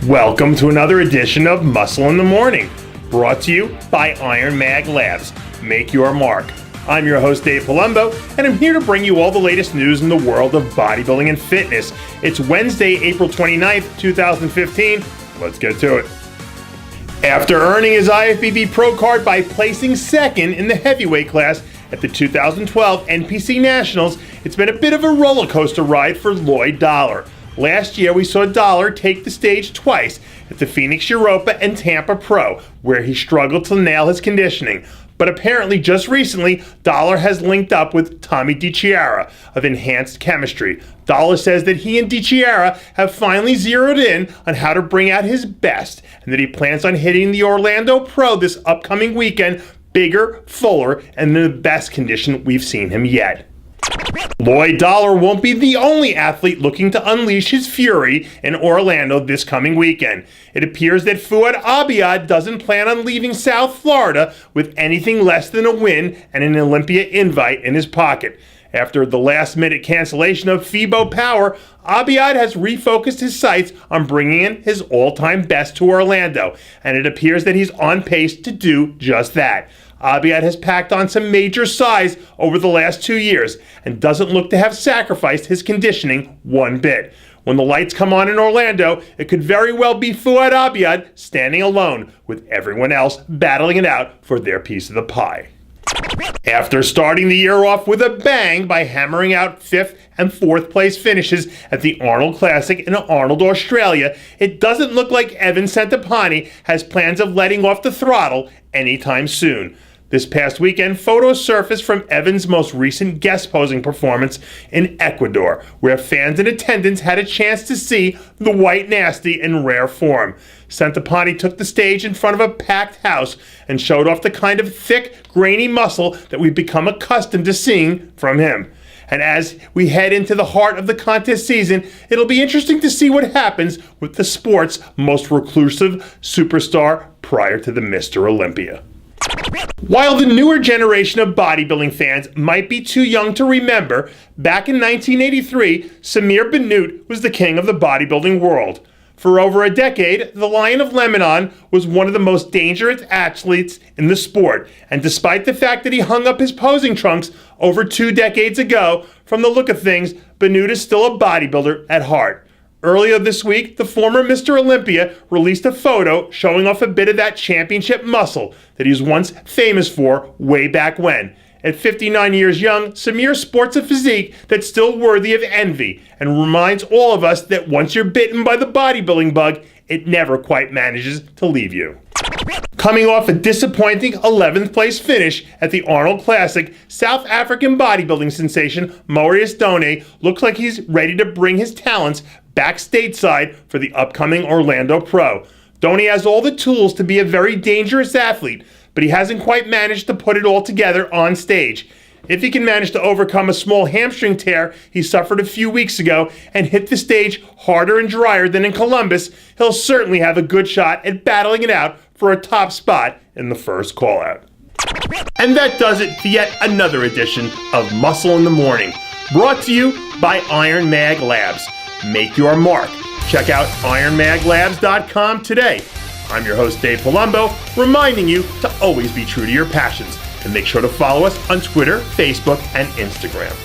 Welcome to another edition of Muscle in the Morning, brought to you by Iron Mag Labs. Make your mark. I'm your host, Dave Palumbo, and I'm here to bring you all the latest news in the world of bodybuilding and fitness. It's Wednesday, April 29th, 2015. Let's get to it. After earning his IFBB Pro card by placing second in the heavyweight class at the 2012 NPC Nationals, it's been a bit of a roller coaster ride for Lloyd Dollar. Last year, we saw Dollar take the stage twice at the Phoenix Europa and Tampa Pro, where he struggled to nail his conditioning. But apparently, just recently, Dollar has linked up with Tommy DiChiara of Enhanced Chemistry. Dollar says that he and DiChiara have finally zeroed in on how to bring out his best, and that he plans on hitting the Orlando Pro this upcoming weekend bigger, fuller, and in the best condition we've seen him yet. Lloyd Dollar won't be the only athlete looking to unleash his fury in Orlando this coming weekend. It appears that Fouad doesn't plan on leaving South Florida with anything less than a win and an Olympia invite in his pocket. After the last-minute cancellation of FIBO Power, Fouad has refocused his sights on bringing in his all-time best to Orlando, and it appears that he's on pace to do just that. Fouad has packed on some major size over the last 2 years and doesn't look to have sacrificed his conditioning one bit. When the lights come on in Orlando, it could very well be Fouad standing alone, with everyone else battling it out for their piece of the pie. After starting the year off with a bang by hammering out 5th and 4th place finishes at the Arnold Classic in Arnold, Australia, it doesn't look like Evan Centopani has plans of letting off the throttle anytime soon. This past weekend, photos surfaced from Evan's most recent guest posing performance in Ecuador, where fans in attendance had a chance to see the White Nasty in rare form. Centopani took the stage in front of a packed house and showed off the kind of thick, grainy muscle that we've become accustomed to seeing from him. And as we head into the heart of the contest season, it'll be interesting to see what happens with the sport's most reclusive superstar prior to the Mr. Olympia. While the newer generation of bodybuilding fans might be too young to remember, back in 1983, Samir was the king of the bodybuilding world. For over a decade, the Lion of Lebanon was one of the most dangerous athletes in the sport, and despite the fact that he hung up his posing trunks over 2 decades ago, from the look of things, Benut is still a bodybuilder at heart. Earlier this week, the former Mr. Olympia released a photo showing off a bit of that championship muscle that he was once famous for way back when. At 59 years young, Samir sports a physique that's still worthy of envy and reminds all of us that once you're bitten by the bodybuilding bug, it never quite manages to leave you. Coming off a disappointing 11th place finish at the Arnold Classic, South African bodybuilding sensation Marius Tony looks like he's ready to bring his talents back stateside for the upcoming Orlando Pro. Dohne has all the tools to be a very dangerous athlete, but he hasn't quite managed to put it all together on stage. If he can manage to overcome a small hamstring tear he suffered a few weeks ago and hit the stage harder and drier than in Columbus, he'll certainly have a good shot at battling it out for a top spot in the first call-out. And that does it for yet another edition of Muscle in the Morning, brought to you by Iron Mag Labs. Make your mark. Check out ironmaglabs.com today. I'm your host, Dave Palumbo, reminding you to always be true to your passions, and make sure to follow us on Twitter, Facebook, and Instagram.